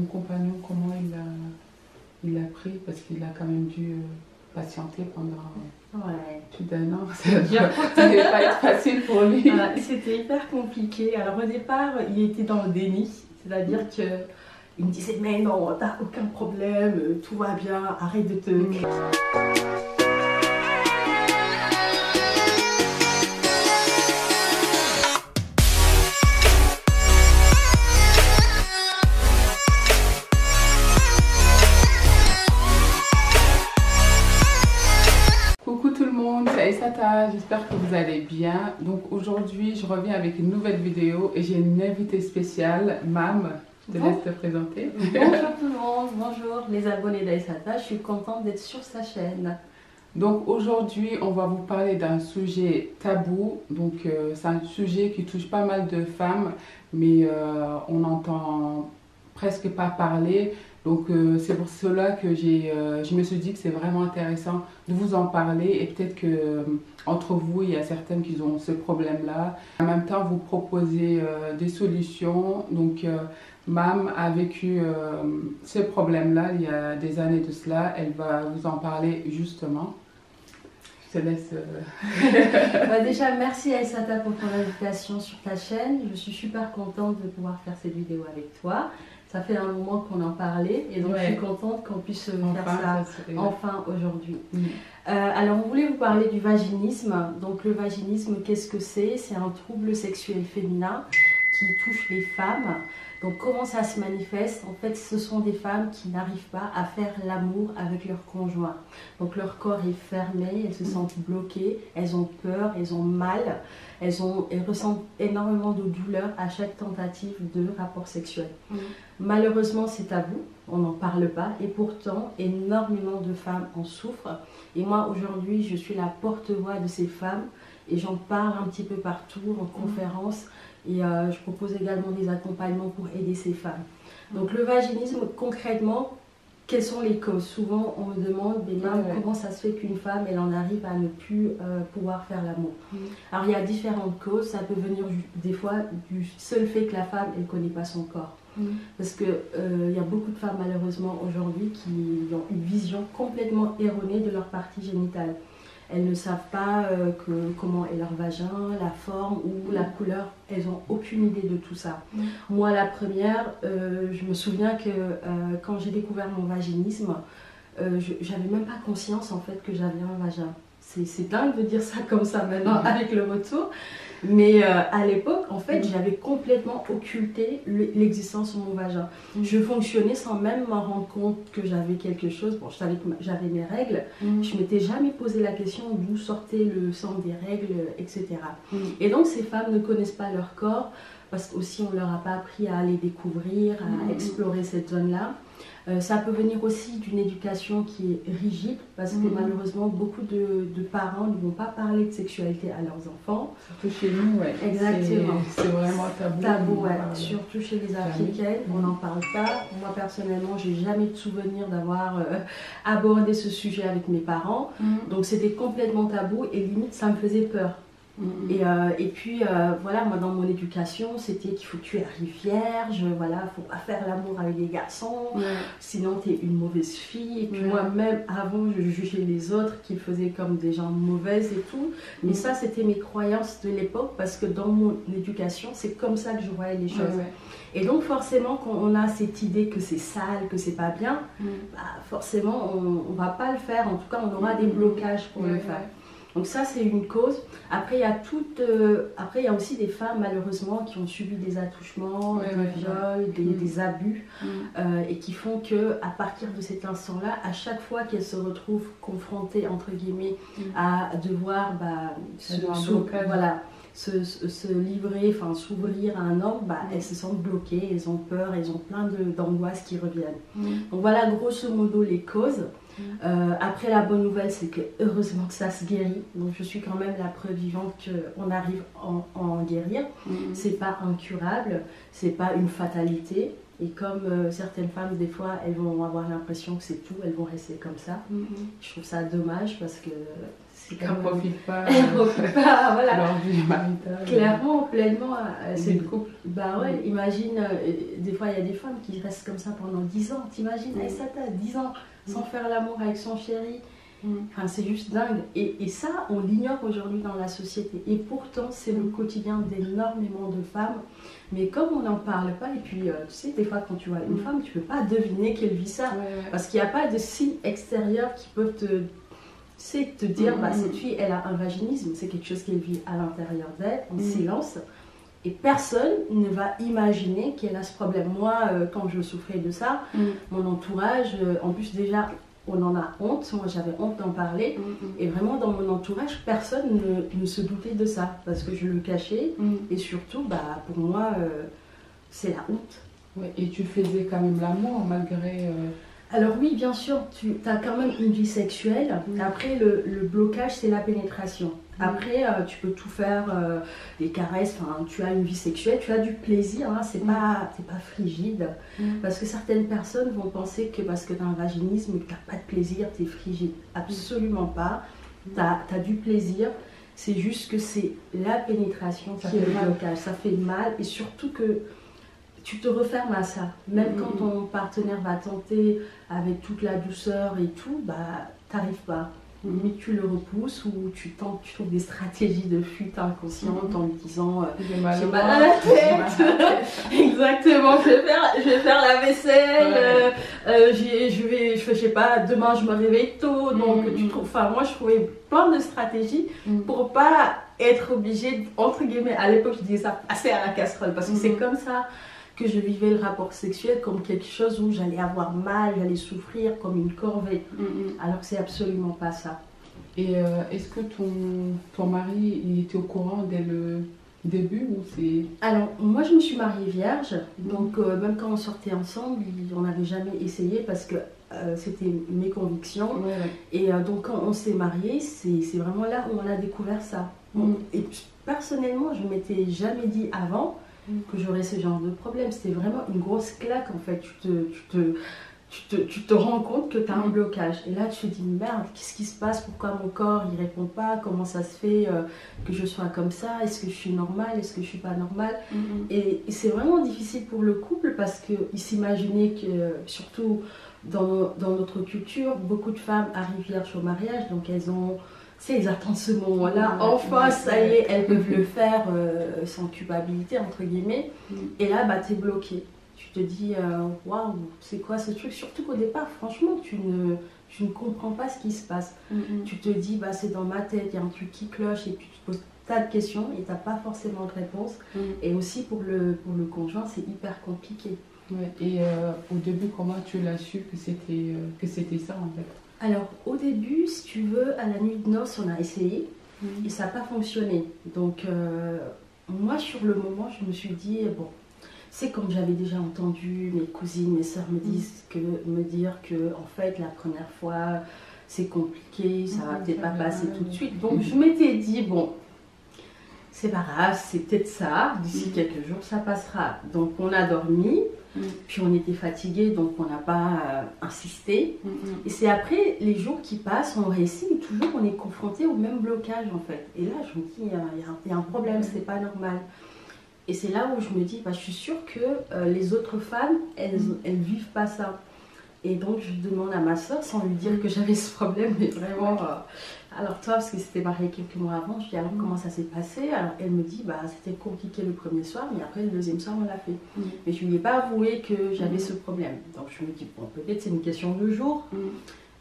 compagnon, comment il l'a pris, parce qu'il a quand même dû patienter pendant plus d'1 an. Ça devait pas être facile pour lui. C'était hyper compliqué. Alors au départ, il était dans le déni, c'est-à-dire que il me disait mais non, t'as aucun problème, tout va bien, arrête de te... Coucou tout le monde, c'est Aïssata, j'espère que vous allez bien. Donc aujourd'hui, je reviens avec une nouvelle vidéo et j'ai une invitée spéciale, Mam. Je te laisse te présenter. Bonjour tout le monde, bonjour les abonnés d'Aïssata, je suis contente d'être sur sa chaîne. Donc aujourd'hui, on va vous parler d'un sujet tabou. Donc c'est un sujet qui touche pas mal de femmes, mais on n'entend presque pas parler. Donc c'est pour cela que je me suis dit que c'est vraiment intéressant de vous en parler et peut-être que entre vous, il y a certaines qui ont ce problème-là. En même temps, vous proposer des solutions. Donc Mam a vécu ce problème-là il y a des années de cela. Elle va vous en parler justement. Je te laisse... Déjà, merci Aïssata pour ton invitation sur ta chaîne. Je suis super contente de pouvoir faire cette vidéo avec toi. Ça fait un moment qu'on en parlait et donc je suis contente qu'on puisse faire ça enfin aujourd'hui. Alors on voulait vous parler du vaginisme. Donc le vaginisme, qu'est-ce que c'est? C'est un trouble sexuel féminin qui touche les femmes. Donc comment ça se manifeste? En fait, ce sont des femmes qui n'arrivent pas à faire l'amour avec leur conjoint. Donc leur corps est fermé, elles se sentent bloquées, elles ont peur, elles ont mal, elles ressentent énormément de douleur à chaque tentative de rapport sexuel. Malheureusement, c'est tabou, on n'en parle pas et pourtant, énormément de femmes en souffrent. Et moi, aujourd'hui, je suis la porte-voix de ces femmes et j'en parle un petit peu partout, en conférence. Et je propose également des accompagnements pour aider ces femmes. Donc le vaginisme, concrètement, quelles sont les causes? Souvent on me demande comment ça se fait qu'une femme elle en arrive à ne plus pouvoir faire l'amour. Alors il y a différentes causes, ça peut venir des fois du seul fait que la femme elle ne connaît pas son corps. Parce qu'il y a beaucoup de femmes malheureusement aujourd'hui qui ont une vision complètement erronée de leur partie génitale. Elles ne savent pas comment est leur vagin, la forme ou la couleur. Elles n'ont aucune idée de tout ça. Moi, la première, je me souviens que quand j'ai découvert mon vaginisme, j'avais même pas conscience en fait que j'avais un vagin. C'est dingue de dire ça comme ça maintenant avec le retour. Mais à l'époque, en fait, j'avais complètement occulté l'existence de mon vagin. Je fonctionnais sans même m'en rendre compte que j'avais quelque chose. Bon, je savais que j'avais mes règles. Je m'étais jamais posé la question d'où sortait le sang des règles, etc. Et donc, ces femmes ne connaissent pas leur corps parce qu'aussi on ne leur a pas appris à aller découvrir, à explorer cette zone-là. Ça peut venir aussi d'une éducation qui est rigide parce que malheureusement beaucoup de parents ne vont pas parler de sexualité à leurs enfants. Surtout chez nous, exactement. C'est vraiment tabou. Tabou, surtout chez les Africaines, on n'en parle pas. Moi personnellement, j'ai jamais de souvenir d'avoir abordé ce sujet avec mes parents. Donc c'était complètement tabou et limite ça me faisait peur. Et puis voilà, moi dans mon éducation c'était qu'il faut que tu arrives vierge, voilà, faut pas faire l'amour avec les garçons, sinon tu es une mauvaise fille. Et puis moi-même avant je jugeais les autres qui faisaient comme des gens mauvaises et tout, mais ça c'était mes croyances de l'époque parce que dans mon éducation c'est comme ça que je voyais les choses. Et donc forcément quand on a cette idée que c'est sale, que c'est pas bien, forcément on va pas le faire, en tout cas on aura des blocages pour le faire. Donc ça c'est une cause. Après il y a aussi des femmes malheureusement qui ont subi des attouchements, des viols, des abus et qui font que à partir de cet instant-là, à chaque fois qu'elles se retrouvent confrontées entre guillemets à devoir se livrer, enfin s'ouvrir à un homme, elles se sentent bloquées, elles ont peur, elles ont plein d'angoisses qui reviennent. Donc voilà grosso modo les causes. Après la bonne nouvelle c'est que heureusement que ça se guérit, donc je suis quand même la preuve vivante qu'on arrive à en guérir. C'est pas incurable, c'est pas une fatalité et comme certaines femmes des fois elles vont avoir l'impression que c'est tout, elles vont rester comme ça. Je trouve ça dommage parce que c'est qu'elle ne profite pas, voilà. leur vie maritale. Clairement, pleinement. C'est le couple. Bah ouais, imagine, des fois il y a des femmes qui restent comme ça pendant 10 ans. T'imagines, Aïssata, 10 ans sans faire l'amour avec son chéri. Enfin, c'est juste dingue. Et ça, on l'ignore aujourd'hui dans la société. Et pourtant, c'est le quotidien d'énormément de femmes. Mais comme on n'en parle pas, et puis tu sais, des fois quand tu vois une femme, tu ne peux pas deviner qu'elle vit ça. Parce qu'il n'y a pas de signes extérieurs qui peuvent te dire, bah, cette fille, elle a un vaginisme. C'est quelque chose qu'elle vit à l'intérieur d'elle, en silence. Et personne ne va imaginer qu'elle a ce problème. Moi, quand je souffrais de ça, mon entourage, en plus déjà, on en a honte. Moi, j'avais honte d'en parler. Et vraiment, dans mon entourage, personne ne se doutait de ça. Parce que je le cachais. Et surtout, bah, pour moi, c'est la honte. Ouais, et tu faisais quand même l'amour malgré... Alors oui, bien sûr, tu as quand même une vie sexuelle. Après, le blocage, c'est la pénétration. Après, tu peux tout faire, des caresses, tu as une vie sexuelle, tu as du plaisir, hein, t'es pas frigide. Parce que certaines personnes vont penser que parce que tu as un vaginisme, que tu n'as pas de plaisir, tu es frigide. Absolument pas. Tu as du plaisir. C'est juste que c'est la pénétration qui est le blocage. Ça fait mal et surtout que tu te refermes à ça. Même quand ton partenaire va tenter avec toute la douceur et tout, bah, t'arrives pas. Limite, tu le repousses ou tu trouves des stratégies de fuite inconsciente en lui disant j'ai mal à la tête. Exactement, je vais faire la vaisselle, je sais pas, demain je me réveille tôt. Donc, tu trouves, moi je trouvais plein de stratégies pour pas être obligée, entre guillemets, à l'époque je disais ça, passer à la casserole parce que c'est comme ça que je vivais le rapport sexuel comme quelque chose où j'allais avoir mal, j'allais souffrir comme une corvée. Alors que c'est absolument pas ça. Et est-ce que ton mari il était au courant dès le début ou c'est... Alors moi je me suis mariée vierge, donc même quand on sortait ensemble, on n'avait jamais essayé parce que c'était mes convictions. Et donc quand on s'est mariés, c'est vraiment là où on a découvert ça. Et personnellement, je ne m'étais jamais dit avant que j'aurais ce genre de problème. C'était vraiment une grosse claque en fait. Tu te rends compte que tu as un blocage. Et là, tu te dis merde, qu'est-ce qui se passe? Pourquoi mon corps il répond pas? Comment ça se fait que je sois comme ça? Est-ce que je suis normale? Est-ce que je suis pas normale? Et c'est vraiment difficile pour le couple parce qu'ils s'imaginaient que, surtout dans notre culture, beaucoup de femmes arrivent vierges au mariage, donc ils attendent ce moment-là, enfin ça y est, elles peuvent le faire sans culpabilité, entre guillemets. Et là, bah, tu es bloqué. Tu te dis, waouh, c'est quoi ce truc? Surtout qu'au départ, franchement, tu ne comprends pas ce qui se passe. Tu te dis, bah, c'est dans ma tête, il y a un truc qui cloche, et puis tu te poses tas de questions et tu n'as pas forcément de réponse. Et aussi pour le conjoint, c'est hyper compliqué. Et au début, comment tu l'as su que c'était ça en fait? Alors, au début, si tu veux, à la nuit de noces, on a essayé et ça n'a pas fonctionné. Donc, moi, sur le moment, je me suis dit, bon, c'est comme j'avais déjà entendu mes cousines, mes soeurs me dire que, en fait, la première fois, c'est compliqué, ça va peut-être pas passer tout de suite. Donc, je m'étais dit, bon, c'est pas grave, c'est peut-être ça, d'ici quelques jours, ça passera. Donc, on a dormi. Puis on était fatigués, donc on n'a pas insisté. Et c'est après les jours qui passent, on réussit, mais toujours on est confronté au même blocage en fait. Et là, je me dis, il y a un problème, c'est pas normal. Et c'est là où je me dis, bah, je suis sûre que les autres femmes, elles vivent pas ça. Et donc je demande à ma soeur, sans lui dire que j'avais ce problème, mais vraiment... alors toi, parce que c'était marié quelques mois avant, je dis alors comment ça s'est passé? Alors elle me dit, bah c'était compliqué le premier soir, mais après le deuxième soir on l'a fait. Mais je ne lui ai pas avoué que j'avais ce problème. Donc je me dis, bon peut-être c'est une question de jour,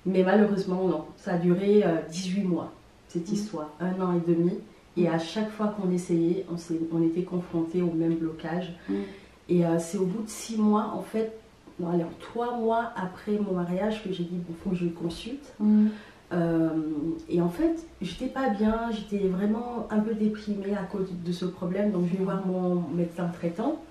mais malheureusement non. Ça a duré 18 mois, cette histoire, 1 an et demi. Et à chaque fois qu'on essayait, on était confrontés au même blocage. Et c'est au bout de 6 mois, en fait, non, alors 3 mois après mon mariage que j'ai dit, bon, faut que je le consulte. Et en fait, j'étais pas bien, j'étais vraiment un peu déprimée à cause de ce problème. Donc je vais voir mon médecin traitant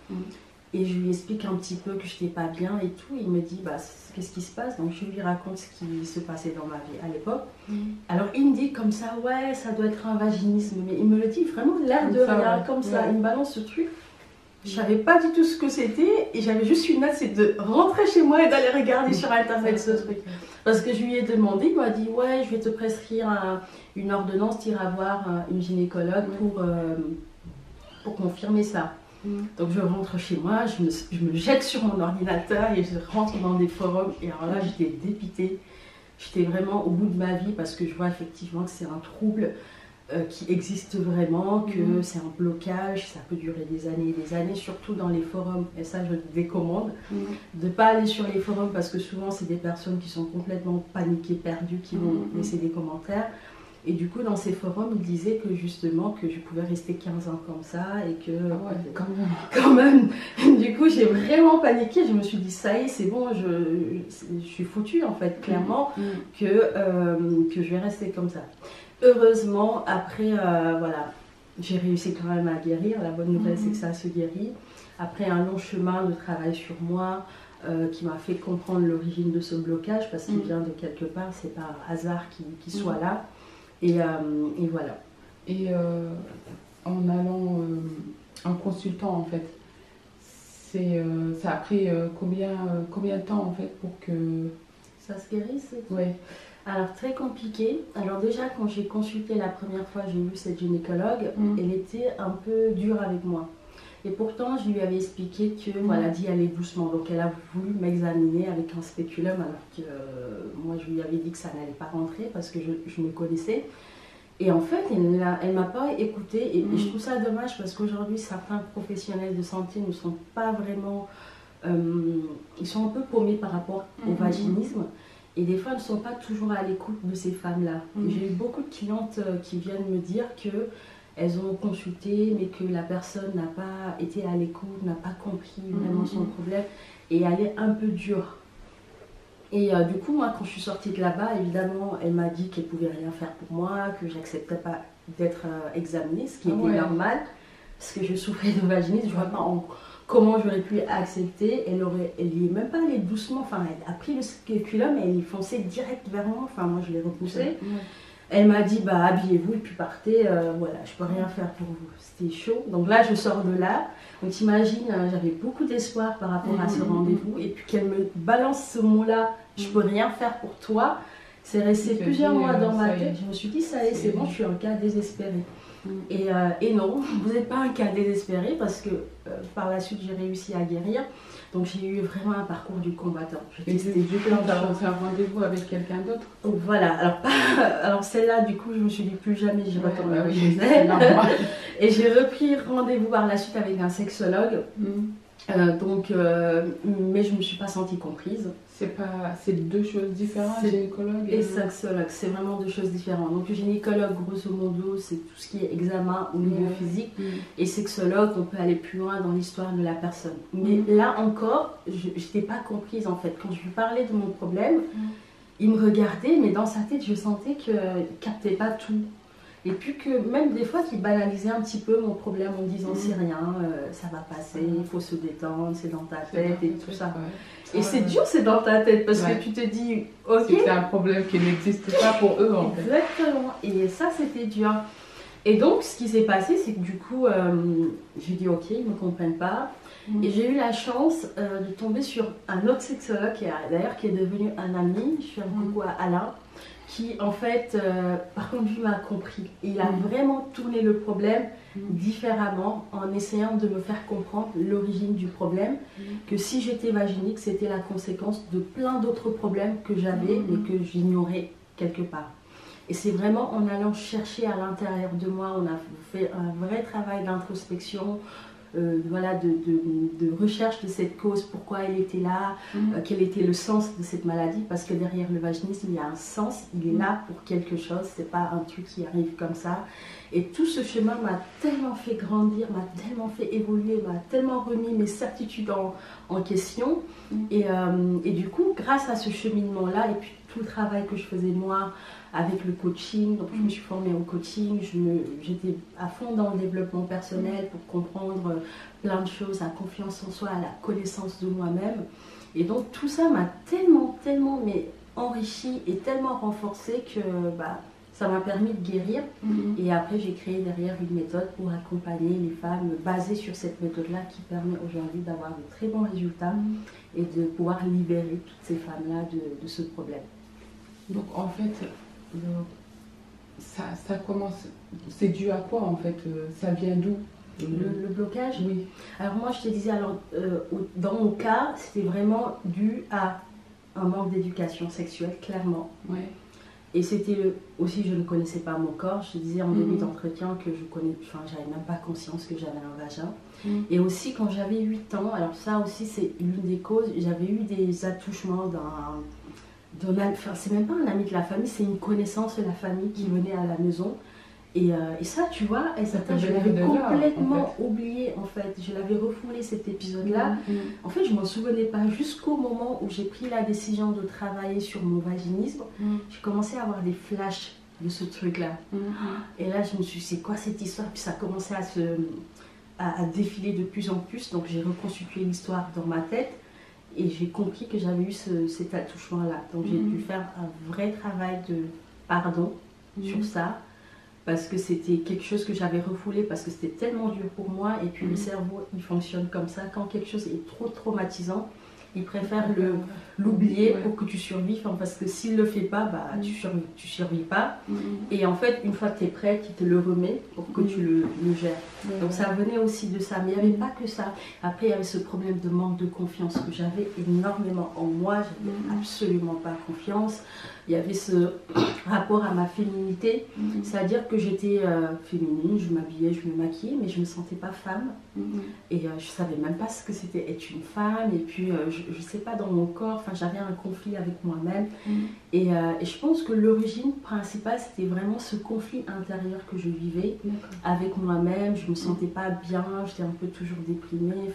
et je lui explique un petit peu que j'étais pas bien et tout. Il me dit, bah, qu'est-ce qui se passe? Donc je lui raconte ce qui se passait dans ma vie à l'époque. Alors il me dit comme ça, ouais, ça doit être un vaginisme. Mais il me le dit vraiment l'air de rien, comme ça. Il me balance ce truc. Je savais pas du tout ce que c'était et j'avais juste une hâte, c'est de rentrer chez moi et d'aller regarder sur internet ce truc. Parce que je lui ai demandé, il m'a dit ouais, je vais te prescrire une ordonnance, tu iras voir une gynécologue pour confirmer ça. Donc je rentre chez moi, je me jette sur mon ordinateur et je rentre dans des forums et alors là j'étais dépitée. J'étais vraiment au bout de ma vie parce que je vois effectivement que c'est un trouble qui existe vraiment, que c'est un blocage, ça peut durer des années, surtout dans les forums. Et ça, je te décommande de ne pas aller sur les forums parce que souvent, c'est des personnes qui sont complètement paniquées, perdues, qui vont laisser des commentaires. Et du coup, dans ces forums, ils disaient que justement, que je pouvais rester 15 ans comme ça et que... quand même. Du coup, j'ai vraiment paniqué. Je me suis dit, ça y est, c'est bon, je suis foutue en fait, clairement, que je vais rester comme ça. Heureusement, après, voilà, j'ai réussi quand même à guérir. La bonne nouvelle, c'est que ça se guérit. Après un long chemin de travail sur moi, qui m'a fait comprendre l'origine de ce blocage, parce qu'il vient de quelque part, c'est pas un hasard qu'il soit là. Et voilà. Et en allant en consultant, en fait, ça a pris combien de temps, en fait, pour que... Ça se guérisse? Oui. Alors, très compliqué. Alors déjà, quand j'ai consulté la première fois, j'ai vu cette gynécologue, elle était un peu dure avec moi. Et pourtant, je lui avais expliqué que, voilà, d'y aller doucement. Donc, elle a voulu m'examiner avec un spéculum, alors que moi, je lui avais dit que ça n'allait pas rentrer parce que je me connaissais. Et en fait, elle m'a pas écoutée. Et je trouve ça dommage parce qu'aujourd'hui, certains professionnels de santé ne sont pas vraiment... ils sont un peu paumés par rapport au vaginisme. Et des fois, elles ne sont pas toujours à l'écoute de ces femmes-là. J'ai eu beaucoup de clientes qui viennent me dire qu'elles ont consulté, mais que la personne n'a pas été à l'écoute, n'a pas compris vraiment son problème, et elle est un peu dure. Et du coup, moi, quand je suis sortie de là-bas, évidemment, elle m'a dit qu'elle ne pouvait rien faire pour moi, que je n'acceptais pas d'être examinée, ce qui était normal, parce que je souffrais de vaginisme. Je ne vois pas comment j'aurais pu accepter. Elle n'y est même pas allée doucement, enfin, elle a pris le spéculum et elle fonçait direct vers moi, enfin, moi, je l'ai repoussée. Elle m'a dit, bah, habillez-vous et puis partez, voilà, je peux rien faire pour vous. C'était chaud. Donc là, je sors de là. Donc t'imagines, j'avais beaucoup d'espoir par rapport à ce rendez-vous. Et puis qu'elle me balance ce mot-là, je peux rien faire pour toi. C'est resté plusieurs mois dans ma tête. Je me suis dit, ça y est, c'est bon, je suis un cas désespéré. Et non, vous n'êtes pas un cas désespéré parce que par la suite, j'ai réussi à guérir. Donc j'ai eu vraiment un parcours du combattant. Et c'était du plein de choses. C'est un rendez-vous avec quelqu'un d'autre? Voilà, alors celle-là, du coup, je me suis dit plus jamais j'y retournerai chez elle. Et j'ai repris rendez-vous par la suite avec un sexologue. Mais je ne me suis pas sentie comprise. C'est deux choses différentes, gynécologue et sexologue, c'est vraiment deux choses différentes. Donc gynécologue, grosso modo, c'est tout ce qui est examen au niveau physique, et sexologue, on peut aller plus loin dans l'histoire de la personne. Mais là encore, je n'étais pas comprise en fait. Quand je lui parlais de mon problème, il me regardait, mais dans sa tête, je sentais qu'il ne captait pas tout. Et puis que même des fois, qu'il banalisait un petit peu mon problème en disant c'est rien, ça va passer, il faut se détendre, c'est dans ta tête et tout ça. Et c'est dur, c'est dans ta tête parce que tu te dis, ok. C'est un problème qui n'existe pas pour eux en fait. Exactement. Et ça, c'était dur. Et donc, ce qui s'est passé, c'est que du coup, j'ai dit ok, ils ne me comprennent pas. Et j'ai eu la chance de tomber sur un autre sexologue d'ailleurs qui est devenu un ami. Je fais un coucou à Alain, qui en fait, par contre, lui m'a compris. Et il a vraiment tourné le problème différemment en essayant de me faire comprendre l'origine du problème, que si j'étais vaginique, c'était la conséquence de plein d'autres problèmes que j'avais mais que j'ignorais quelque part. Et c'est vraiment en allant chercher à l'intérieur de moi, on a fait un vrai travail d'introspection, voilà, de recherche de cette cause, pourquoi elle était là, quel était le sens de cette maladie, parce que derrière le vaginisme, il y a un sens, il est là pour quelque chose, c'est pas un truc qui arrive comme ça. Et tout ce chemin m'a tellement fait grandir, m'a tellement fait évoluer, m'a tellement remis mes certitudes en question. Et du coup, grâce à ce cheminement-là, et puis tout le travail que je faisais moi, avec le coaching, donc je me suis formée en coaching, j'étais à fond dans le développement personnel pour comprendre plein de choses, la confiance en soi, la connaissance de moi-même. Et donc tout ça m'a tellement mais enrichi et tellement renforcé que Ça m'a permis de guérir. Et après, j'ai créé derrière une méthode pour accompagner les femmes basée sur cette méthode-là qui permet aujourd'hui d'avoir de très bons résultats et de pouvoir libérer toutes ces femmes-là de ce problème. Donc en fait, ça commence, c'est dû à quoi en fait? Ça vient d'où? Le blocage? Oui. Alors moi, je te disais, alors, dans mon cas, c'était vraiment dû à un manque d'éducation sexuelle, clairement. Ouais. Et c'était aussi, je ne connaissais pas mon corps. Je te disais en début d'entretien que j'avais même pas conscience que j'avais un vagin. Et aussi, quand j'avais 8 ans, alors ça aussi, c'est l'une des causes, j'avais eu des attouchements c'est même pas un ami de la famille, c'est une connaissance de la famille qui venait à la maison. Et ça, tu vois, je l'avais complètement oublié en fait. Je l'avais refoulé cet épisode-là. En fait, je ne m'en souvenais pas jusqu'au moment où j'ai pris la décision de travailler sur mon vaginisme. J'ai commencé à avoir des flashs de ce truc-là. Et là, je me suis dit, c'est quoi cette histoire? Puis ça a commencé à défiler de plus en plus. Donc, j'ai reconstitué l'histoire dans ma tête. Et j'ai compris que j'avais eu cet attouchement-là. Donc, j'ai dû faire un vrai travail de pardon sur ça. Parce que c'était quelque chose que j'avais refoulé, parce que c'était tellement dur pour moi. Et puis le cerveau, il fonctionne comme ça. Quand quelque chose est trop traumatisant, il préfère l'oublier pour que tu survives. Parce que s'il ne le fait pas, bah, tu survis pas. Et en fait, une fois que tu es prête, il te le remet pour que tu le gères. Donc ça venait aussi de ça. Mais il n'y avait pas que ça. Après, il y avait ce problème de manque de confiance que j'avais énormément en moi. Je n'avais absolument pas confiance. Il y avait ce rapport à ma féminité, c'est-à-dire que j'étais féminine, je m'habillais, je me maquillais, mais je ne me sentais pas femme. Et je ne savais même pas ce que c'était être une femme. Et puis, je ne sais pas, dans mon corps, j'avais un conflit avec moi-même. Et je pense que l'origine principale, c'était vraiment ce conflit intérieur que je vivais avec moi-même. Je ne me sentais pas bien, j'étais un peu toujours déprimée.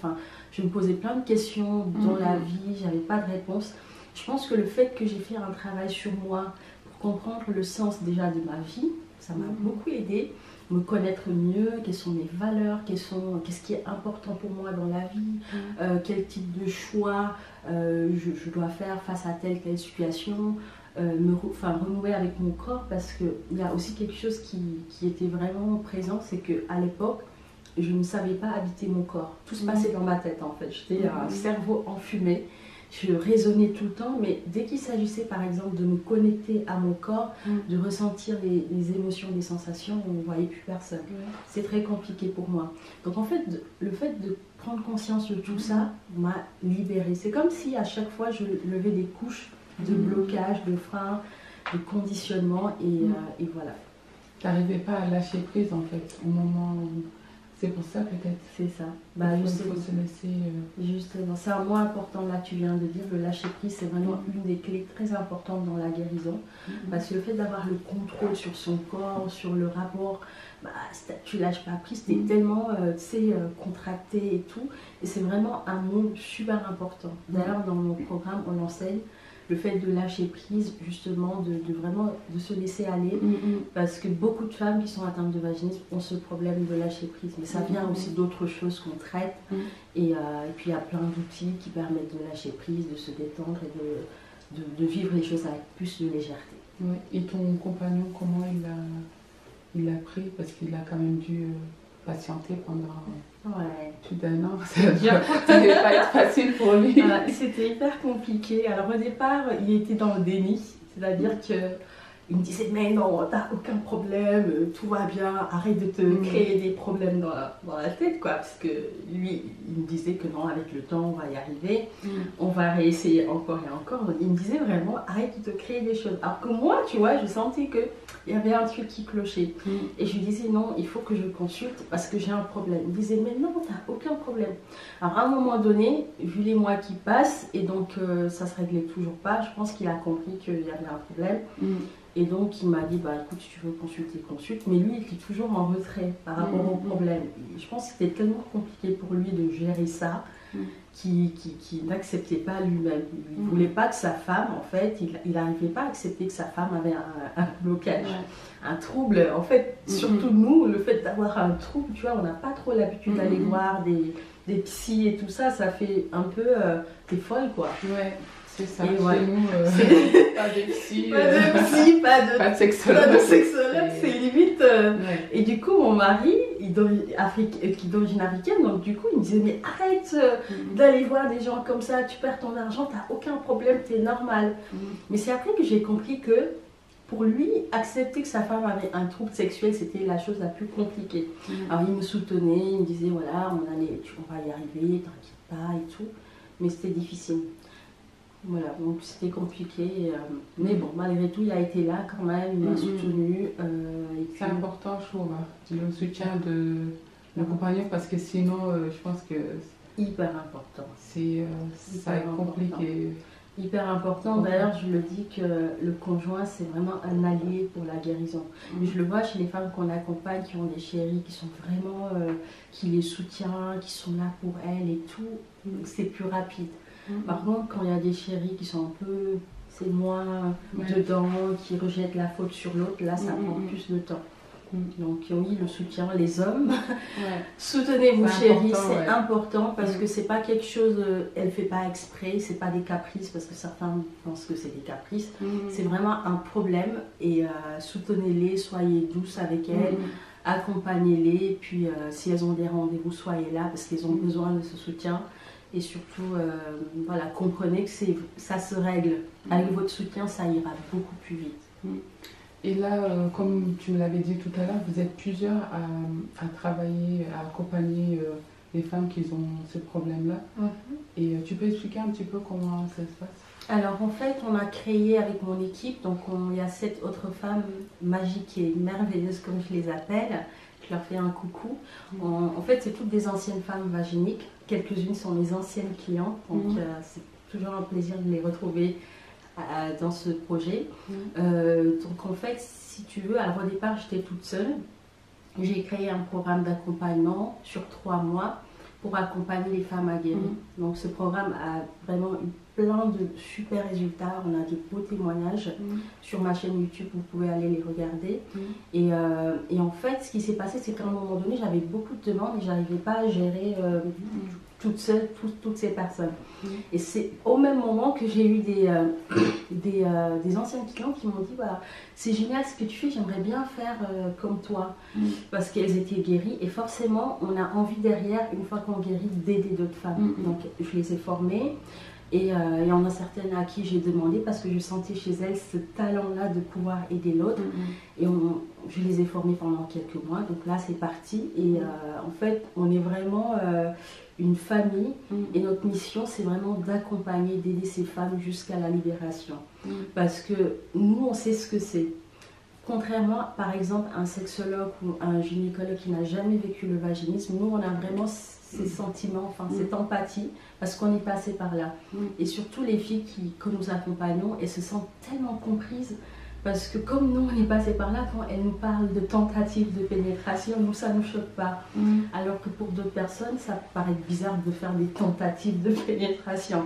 Je me posais plein de questions dans la vie, je n'avais pas de réponse. Je pense que le fait que j'ai fait un travail sur moi pour comprendre le sens déjà de ma vie, ça m'a beaucoup aidé, me connaître mieux, quelles sont mes valeurs, qu'est-ce qui est important pour moi dans la vie, quel type de choix je dois faire face à telle situation, renouer avec mon corps, parce qu'il y a aussi quelque chose qui était vraiment présent, c'est qu'à l'époque, je ne savais pas habiter mon corps. Tout se passait dans ma tête en fait, j'étais un cerveau enfumé. Je raisonnais tout le temps, mais dès qu'il s'agissait par exemple de me connecter à mon corps, de ressentir les émotions, les sensations, on ne voyait plus personne. C'est très compliqué pour moi. Donc en fait, le fait de prendre conscience de tout ça m'a libérée. C'est comme si à chaque fois je levais des couches de blocage, de frein, de conditionnement et voilà. Tu n'arrivais pas à lâcher prise en fait au moment où... C'est pour ça peut-être. C'est ça. Il faut se laisser... Justement, c'est un mot important là, tu viens de dire, le lâcher prise, c'est vraiment une des clés très importantes dans la guérison. Parce que le fait d'avoir le contrôle sur son corps, sur le rapport, tu lâches pas prise, tu es tellement contracté et tout. Et c'est vraiment un mot super important. D'ailleurs, dans mon programme, on l'enseigne. Le fait de lâcher prise, justement, de vraiment de se laisser aller, parce que beaucoup de femmes qui sont atteintes de vaginisme ont ce problème de lâcher prise, mais ça vient aussi d'autres choses qu'on traite, et puis il y a plein d'outils qui permettent de lâcher prise, de se détendre et de vivre les choses avec plus de légèreté. Ouais. Et ton compagnon, comment il l'a pris? Parce qu'il a quand même dû patienter pendant... plus d'un an, ça ne devait pas être facile pour lui. C'était hyper compliqué. Alors au départ, il était dans le déni, c'est-à-dire qu'il me disait mais non, t'as aucun problème, tout va bien, arrête de te créer des problèmes dans la tête, quoi. Parce que lui, il me disait que non, avec le temps, on va y arriver, on va réessayer encore et encore. Donc, il me disait vraiment arrête de te créer des choses. Alors que moi, tu vois, je sentais que il y avait un truc qui clochait. Et je lui disais non, il faut que je consulte parce que j'ai un problème. Il me disait mais non, t'as aucun problème. Alors à un moment donné, vu les mois qui passent, et donc ça se réglait toujours pas, je pense qu'il a compris qu'il y avait un problème. Et donc il m'a dit écoute, si tu veux consulter, consulte. Mais lui, il était toujours en retrait par rapport au problème. Et je pense que c'était tellement compliqué pour lui de gérer ça. Qui n'acceptait pas lui-même. Il ne voulait pas que sa femme, en fait, il n'arrivait pas à accepter que sa femme avait un blocage, un trouble. En fait, surtout nous, le fait d'avoir un trouble, tu vois, on n'a pas trop l'habitude d'aller voir des psys et tout ça, ça fait un peu, t'es folle quoi. Ouais, C'est ça, et chez voilà. nous, pas de psy, pas de sexologue. Pas de sexologue, c'est limite. Ouais. Et du coup, mon mari, qui est d'origine africaine, donc du coup, il me disait, mais arrête d'aller voir des gens comme ça, tu perds ton argent, t'as aucun problème, t'es normal. Mais c'est après que j'ai compris que, pour lui, accepter que sa femme avait un trouble sexuel, c'était la chose la plus compliquée. Alors il me soutenait, il me disait, voilà, on va y arriver, t'inquiète pas et tout. Mais c'était difficile. Voilà, donc c'était compliqué. Mais bon, malgré tout, il a été là quand même, il m'a soutenu. C'est important, je trouve, le soutien de le compagnon, parce que sinon, je pense que hyper important. Ça est compliqué. Hyper important. D'ailleurs, je le dis que le conjoint, c'est vraiment un allié pour la guérison. Je le vois chez les femmes qu'on accompagne, qui ont des chéris, qui sont vraiment, qui les soutiennent, qui sont là pour elles et tout. C'est plus rapide. Par contre, quand il y a des chéris qui sont un peu, c'est moins dedans, qui rejettent la faute sur l'autre, là, ça prend plus de temps. Donc oui, le soutien, les hommes, soutenez vos chéris, c'est important parce que c'est pas quelque chose, elle fait pas exprès, c'est pas des caprices parce que certains pensent que c'est des caprices, c'est vraiment un problème et soutenez-les, soyez douce avec elles, accompagnez-les et puis si elles ont des rendez-vous, soyez là parce qu'elles ont besoin de ce soutien. Et surtout, voilà, comprenez que ça se règle. Avec votre soutien, ça ira beaucoup plus vite. Et là, comme tu me l'avais dit tout à l'heure, vous êtes plusieurs à travailler, à accompagner les femmes qui ont ce problème-là. Et tu peux expliquer un petit peu comment ça se passe? Alors en fait, on a créé avec mon équipe, donc il y a 7 autres femmes magiques et merveilleuses comme je les appelle. Je leur fais un coucou. En fait, c'est toutes des anciennes femmes vaginiques. Quelques-unes sont mes anciennes clientes, donc c'est toujours un plaisir de les retrouver dans ce projet. Donc en fait, si tu veux, alors au départ, j'étais toute seule. J'ai créé un programme d'accompagnement sur 3 mois pour accompagner les femmes à guérir. Donc ce programme a vraiment eu plein de super résultats. On a de beaux témoignages sur ma chaîne YouTube, vous pouvez aller les regarder. Et en fait, ce qui s'est passé, c'est qu'à un moment donné, j'avais beaucoup de demandes et j'arrivais pas à gérer toute seule toutes ces personnes. Et c'est au même moment que j'ai eu des anciennes clientes qui m'ont dit voilà, c'est génial ce que tu fais, j'aimerais bien faire comme toi. Parce qu'elles étaient guéries et forcément, on a envie derrière, une fois qu'on guérit, d'aider d'autres femmes. Donc je les ai formées. Et il y en a certaines à qui j'ai demandé parce que je sentais chez elles ce talent-là de pouvoir aider l'autre. Et je les ai formées pendant quelques mois. Donc là, c'est parti. Et en fait, on est vraiment une famille. Et notre mission, c'est vraiment d'accompagner, d'aider ces femmes jusqu'à la libération. Parce que nous, on sait ce que c'est. Contrairement, par exemple, à un sexologue ou un gynécologue qui n'a jamais vécu le vaginisme, nous, on a vraiment ces sentiments, enfin cette empathie, parce qu'on est passé par là. Et surtout, les filles que nous accompagnons, elles se sentent tellement comprises, parce que comme nous, on est passé par là, quand elles nous parlent de tentatives de pénétration, nous, ça ne nous choque pas. Alors que pour d'autres personnes, ça paraît bizarre de faire des tentatives de pénétration.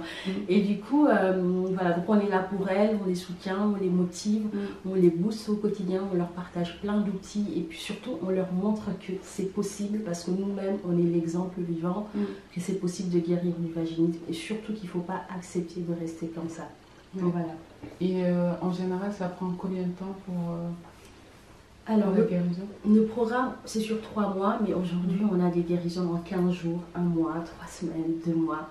Et du coup, voilà, donc on est là pour elles, on les soutient, on les motive, on les booste au quotidien, on leur partage plein d'outils et puis surtout, on leur montre que c'est possible parce que nous-mêmes, on est l'exemple vivant, que c'est possible de guérir du vaginisme et surtout qu'il ne faut pas accepter de rester comme ça. Donc voilà. Et en général, ça prend combien de temps pour alors, la guérison? Le programme, c'est sur 3 mois, mais aujourd'hui, on a des guérisons en 15 jours, 1 mois, 3 semaines, 2 mois.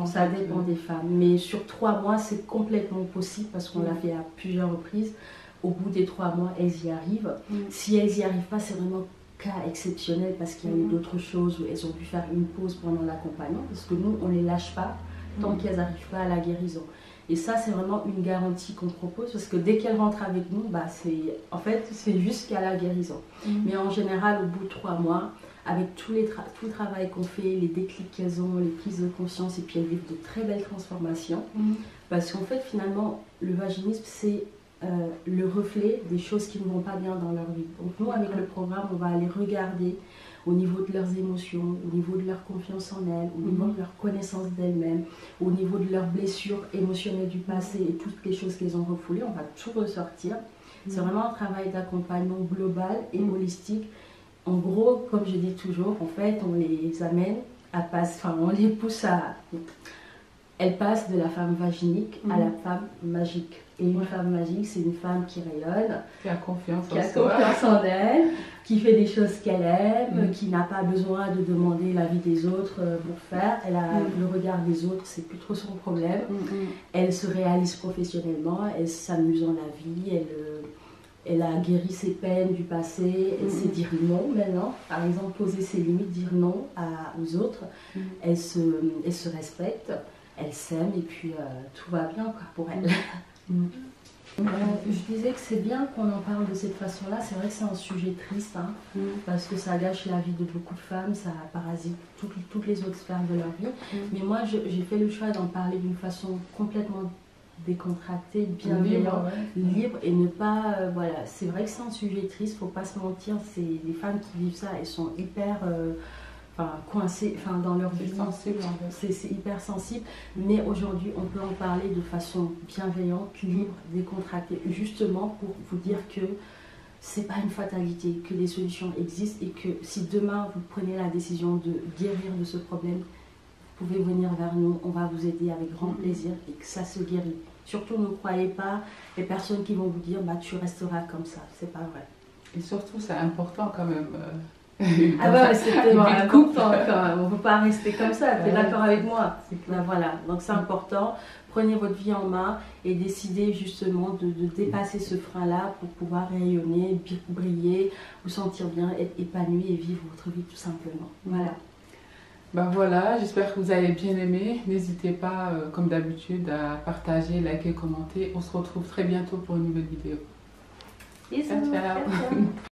Ça dépend des femmes. Mais sur 3 mois, c'est complètement possible parce qu'on l'a fait à plusieurs reprises. Au bout des 3 mois, elles y arrivent. Si elles n'y arrivent pas, c'est vraiment cas exceptionnel parce qu'il y a eu d'autres choses où elles ont dû faire une pause pendant l'accompagnement parce que nous, on ne les lâche pas tant qu'elles n'arrivent pas à la guérison. Et ça, c'est vraiment une garantie qu'on propose parce que dès qu'elles rentrent avec nous, en fait, c'est jusqu'à la guérison. Mais en général, au bout de 3 mois, avec tout le travail qu'on fait, les déclics qu'elles ont, les prises de conscience, et puis elles vivent de très belles transformations. Parce qu'en fait, finalement, le vaginisme, c'est le reflet des choses qui ne vont pas bien dans leur vie. Donc nous, avec le programme, on va aller regarder au niveau de leurs émotions, au niveau de leur confiance en elles, au niveau de leur connaissance d'elles-mêmes, au niveau de leurs blessures émotionnelles du passé et toutes les choses qu'elles ont refoulées, on va tout ressortir. C'est vraiment un travail d'accompagnement global et holistique. En gros, comme je dis toujours, en fait, on les amène à passer, enfin, on les pousse elle passe de la femme vaginique à la femme magique. Et une femme magique, c'est une femme qui rayonne, qui a confiance en elle, qui fait des choses qu'elle aime, qui n'a pas besoin de demander l'avis des autres pour faire. Elle a le regard des autres, c'est plus trop son problème. Elle se réalise professionnellement, elle s'amuse dans la vie, elle a guéri ses peines du passé, elle sait dire non maintenant. Par exemple, poser ses limites, dire non aux autres. Elle se respecte, elle s'aime et puis tout va bien quoi, pour elle. Je disais que c'est bien qu'on en parle de cette façon-là. C'est vrai que c'est un sujet triste, hein, parce que ça gâche la vie de beaucoup de femmes, ça parasite toutes les autres sphères de leur vie. Mais moi, j'ai fait le choix d'en parler d'une façon complètement décontractée, bienveillante, libre et ne pas... voilà, c'est vrai que c'est un sujet triste, faut pas se mentir. C'est les femmes qui vivent ça, elles sont hyper... coincées dans leur vie, c'est hyper sensible, mais aujourd'hui on peut en parler de façon bienveillante, libre, décontractée, justement pour vous dire que c'est pas une fatalité, que des solutions existent et que si demain vous prenez la décision de guérir de ce problème, vous pouvez venir vers nous, on va vous aider avec grand plaisir et que ça se guérit. Surtout ne croyez pas les personnes qui vont vous dire bah tu resteras comme ça, c'est pas vrai. Et surtout c'est important quand même. Ah ouais, c'est tellement important quand même. On ne peut pas rester comme ça, tu es d'accord avec moi? Voilà, donc c'est important. Prenez votre vie en main et décidez justement de dépasser ce frein-là pour pouvoir rayonner, briller, vous sentir bien, être épanoui et vivre votre vie tout simplement. Voilà. Ben voilà, j'espère que vous avez bien aimé. N'hésitez pas, comme d'habitude, à partager, liker, commenter. On se retrouve très bientôt pour une nouvelle vidéo. Bisous. Ciao.